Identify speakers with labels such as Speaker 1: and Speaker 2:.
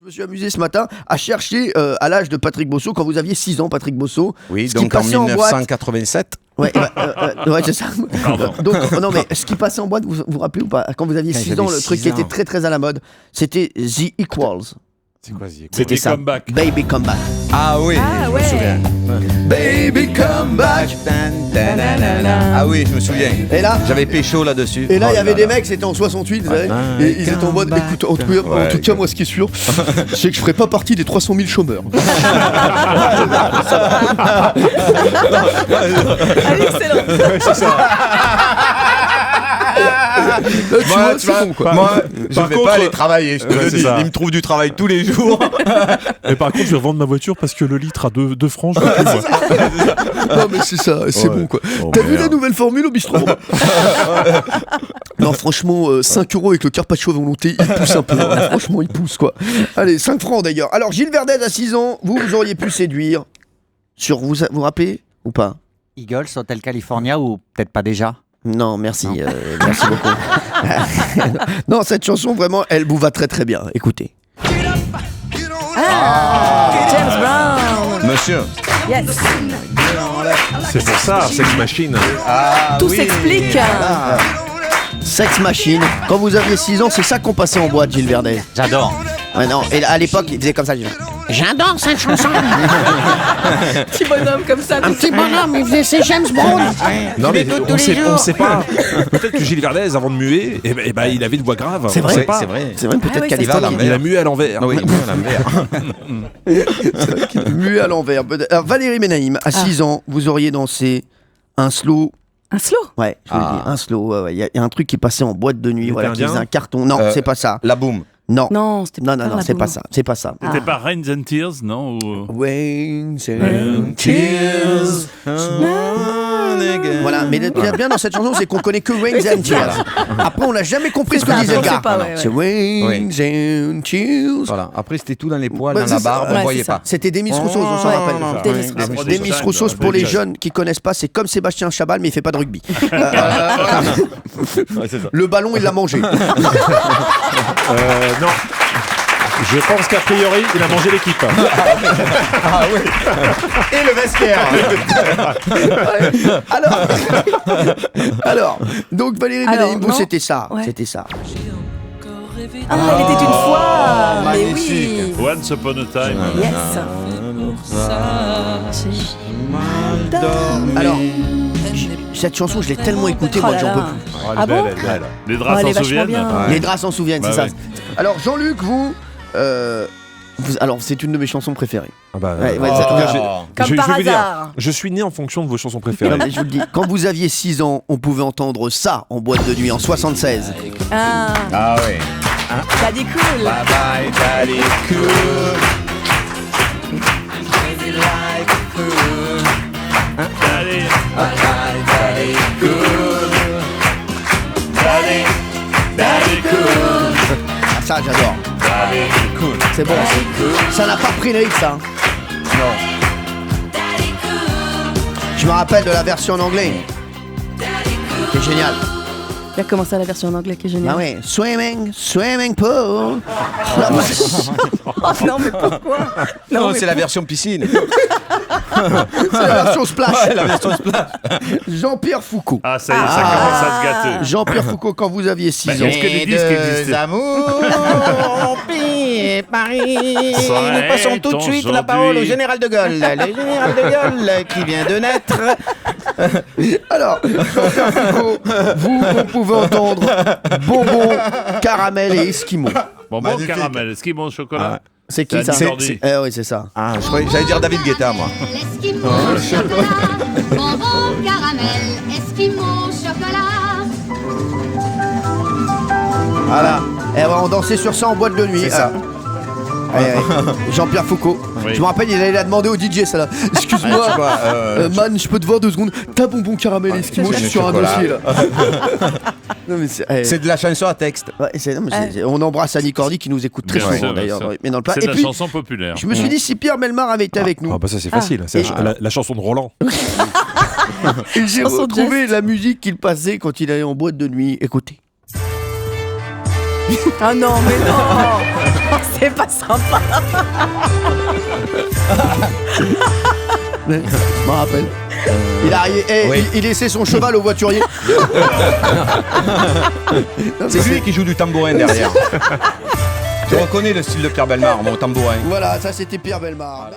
Speaker 1: Je me suis amusé ce matin à chercher à l'âge de Patrick Bosso, quand vous aviez 6 ans, Patrick Bosso.
Speaker 2: Oui, donc en 1987.
Speaker 1: Ouais, c'est ça. Donc, non, mais ce qui passait en boîte, vous vous rappelez ou pas? Quand vous aviez 6 ans, le truc qui était très très à la mode, c'était The Equals.
Speaker 3: C'est quoi The Equals?
Speaker 1: C'était ça. Baby Come Back.
Speaker 2: Ah oui, je me souviens.
Speaker 1: Baby Come Back.
Speaker 2: Ah oui, je me souviens.
Speaker 1: Et là,
Speaker 2: j'avais pécho là-dessus.
Speaker 1: Et là, il y avait des mecs, c'était en 68, vous savez, et ils étaient en mode, écoute, en tout cas, moi, ce qui est sûr, c'est que je ferai pas partie des 300 000 chômeurs.
Speaker 4: Excellent.
Speaker 3: C'est ça.
Speaker 2: Moi, je vais pas aller travailler, je te le dis. Il me trouve du travail tous les jours.
Speaker 3: Mais par contre, je vais revendre ma voiture parce que le litre à 2 francs, je vais plus, moi.
Speaker 1: Non, mais c'est ça, c'est bon, quoi. T'as vu la nouvelle formule au bistrot? Non, franchement, 5 € avec le carpaccio à volonté, il pousse un peu. Hein. Franchement, il pousse, quoi. Allez, 5 francs d'ailleurs. Alors, Gilles Verdez, à 6 ans, vous auriez pu séduire sur, vous rappelez ou pas?
Speaker 5: Eagles, Hotel California ou peut-être pas déjà?
Speaker 1: Non, merci, merci beaucoup. Non, cette chanson, vraiment, elle vous va très très bien. Écoutez.
Speaker 4: James Brown.
Speaker 2: Monsieur.
Speaker 4: Yes.
Speaker 3: C'est pour ça, Sex Machine.
Speaker 4: Tout s'explique.
Speaker 1: Sex Machine. Quand vous aviez 6 ans, c'est ça qu'on passait en boîte, Gilles Verdez.
Speaker 5: J'adore.
Speaker 1: Ouais, non, et à l'époque, il faisait comme ça. J'adore cette chanson.
Speaker 4: Petit bonhomme comme ça.
Speaker 1: Un petit bonhomme, il faisait ses James Brown.
Speaker 3: Non, mais on sait pas. Peut-être que Gilles Verdez, avant de muer, il avait une voix grave.
Speaker 1: C'est vrai,
Speaker 3: on sait pas.
Speaker 2: C'est vrai.
Speaker 1: C'est vrai, peut-être
Speaker 4: ouais,
Speaker 1: qu'à
Speaker 4: c'est
Speaker 1: l'époque,
Speaker 3: Il a mué à l'envers.
Speaker 2: Oui, à l'envers.
Speaker 1: c'est vrai qu'il a mué à l'envers. Alors, Valérie Benaïm, à 6 ans, vous auriez dansé un slow.
Speaker 4: Un slow.
Speaker 1: Ouais, je vous le dis, un slow. Ouais. Il y a un truc qui est passé en boîte de nuit,
Speaker 3: Il
Speaker 1: voilà,
Speaker 3: était
Speaker 1: qui faisait
Speaker 3: indien
Speaker 1: un carton. Non, c'est pas ça.
Speaker 2: La boum.
Speaker 1: Non.
Speaker 4: Non, c'était pas
Speaker 1: Non,
Speaker 4: la
Speaker 1: c'est
Speaker 4: boum.
Speaker 1: pas ça. C'est pas ça.
Speaker 6: C'était pas Rains and Tears, non ou...
Speaker 1: Rains and tears. Voilà, mais ce qu'il y a bien dans cette chanson, c'est qu'on connaît que Rains and Tears. Après, on n'a jamais compris ce que disait le gars. C'est Rains and Tears.
Speaker 2: Voilà. Après, c'était tout dans les poils,
Speaker 1: Bah,
Speaker 2: dans
Speaker 1: c'est
Speaker 2: la
Speaker 1: ça.
Speaker 2: barbe, on
Speaker 4: Ouais,
Speaker 2: voyait
Speaker 4: c'est ça.
Speaker 2: pas.
Speaker 1: C'était Demis Roussos, on s'en
Speaker 4: ouais,
Speaker 1: rappelle.
Speaker 4: non, Demis Roussos.
Speaker 1: Demis Roussos, pour les jeunes qui connaissent pas, c'est comme Sébastien Chabal, mais il fait pas de rugby. Le ballon, il l'a mangé.
Speaker 3: Non. Je pense qu'a priori, il a mangé l'équipe.
Speaker 2: Et le vestiaire.
Speaker 1: Alors, donc Valérie Benaïm, vous,
Speaker 4: non.
Speaker 1: c'était ça.
Speaker 4: Ouais.
Speaker 1: C'était ça.
Speaker 4: Ah, il était une fois. Mais
Speaker 2: magnifique.
Speaker 4: oui.
Speaker 6: Once Upon a Time.
Speaker 4: Yes.
Speaker 1: Alors, cette chanson, je l'ai tellement écoutée, moi, que j'en peux plus.
Speaker 4: Ah bon?
Speaker 6: Les draps
Speaker 4: elle est
Speaker 6: s'en
Speaker 4: vachement
Speaker 6: souviennent.
Speaker 4: bien.
Speaker 1: Les draps s'en souviennent, c'est
Speaker 6: Bah
Speaker 1: ça.
Speaker 6: ouais.
Speaker 1: Alors, Jean-Luc, alors, c'est une de mes chansons préférées. Ouais,
Speaker 4: Comme par hasard.
Speaker 3: Je suis né en fonction de vos chansons
Speaker 1: Non,
Speaker 3: préférées.
Speaker 1: mais je vous le dis, quand vous aviez 6 ans, on pouvait entendre ça en boîte de nuit en 76.
Speaker 4: Ah,
Speaker 2: Ah oui.
Speaker 4: t'as dit cool.
Speaker 2: Bye bye, daddy cool.
Speaker 6: Allez,
Speaker 2: Bye bye, daddy cool.
Speaker 6: allez, cool.
Speaker 1: Ah, ça, j'adore.
Speaker 6: Allez, cool.
Speaker 1: C'est bon. Ça n'a pas pris le hit, ça.
Speaker 2: Non.
Speaker 1: Je me rappelle de la version en anglais. C'est génial.
Speaker 4: Il a commencé à la version en anglais qui est géniale.
Speaker 1: Ah ouais, swimming pool.
Speaker 4: Oh non, mais pourquoi?
Speaker 2: Non,
Speaker 4: mais
Speaker 2: c'est la version piscine.
Speaker 1: C'est la version splash.
Speaker 2: La version splash.
Speaker 1: Jean-Pierre Foucault.
Speaker 6: Ah, ça y est, ça commence à se gâter.
Speaker 1: Jean-Pierre Foucault, quand vous aviez 6 ans.
Speaker 6: Est-ce que les disques existaient?
Speaker 2: Amours, Paris.
Speaker 6: Serait
Speaker 2: Nous passons tout de suite la parole au général de Gaulle. Le général de Gaulle qui vient de naître.
Speaker 1: Alors, Jean-Pierre Foucault, vous, on pouvait entendre bonbon, caramel et esquimau.
Speaker 6: Bonbon
Speaker 2: Magnifique.
Speaker 6: caramel, eskimo au chocolat.
Speaker 1: C'est qui ça?
Speaker 6: C'est-
Speaker 1: Oui, c'est ça.
Speaker 2: Ah, j'allais dire David Guetta, moi.
Speaker 7: Esquimau, chocolat, bonbon, caramel, Esquimau, chocolat.
Speaker 1: Voilà. Et on dansait sur ça en boîte de nuit.
Speaker 2: C'est ça.
Speaker 1: Jean-Pierre Foucault.
Speaker 6: Oui.
Speaker 1: Je me rappelle, il allait la demander au DJ, ça là. Excuse-moi,
Speaker 2: Tu vois,
Speaker 1: man, je peux te voir 2 secondes. T'as bonbon caramel et esquimau, je suis sur un
Speaker 2: chocolat.
Speaker 1: dossier là. Non, mais
Speaker 2: c'est de la chanson à texte.
Speaker 1: ouais, non, mais on embrasse Annie Cordy qui nous écoute très
Speaker 6: Bien
Speaker 1: souvent
Speaker 6: sûr,
Speaker 1: d'ailleurs.
Speaker 6: bien sûr.
Speaker 1: Mais dans le plat.
Speaker 6: C'est
Speaker 1: Et
Speaker 6: de la
Speaker 1: puis,
Speaker 6: chanson populaire.
Speaker 1: je me suis dit, si Pierre Melmar avait été avec nous,
Speaker 3: Ah bah ça c'est facile, c'est la chanson de Roland.
Speaker 1: et j'ai
Speaker 4: Chanson de
Speaker 1: retrouvé la musique qu'il passait quand il allait en boîte de nuit. Écoutez.
Speaker 4: Ah non, mais non. C'est pas sympa.
Speaker 1: Je m'en rappelle. Il a il laissait son cheval au voiturier.
Speaker 8: C'est lui qui joue du tambourin derrière. Tu reconnais le style de Pierre Bellemare, mon tambourin.
Speaker 1: Voilà, ça c'était Pierre Bellemare.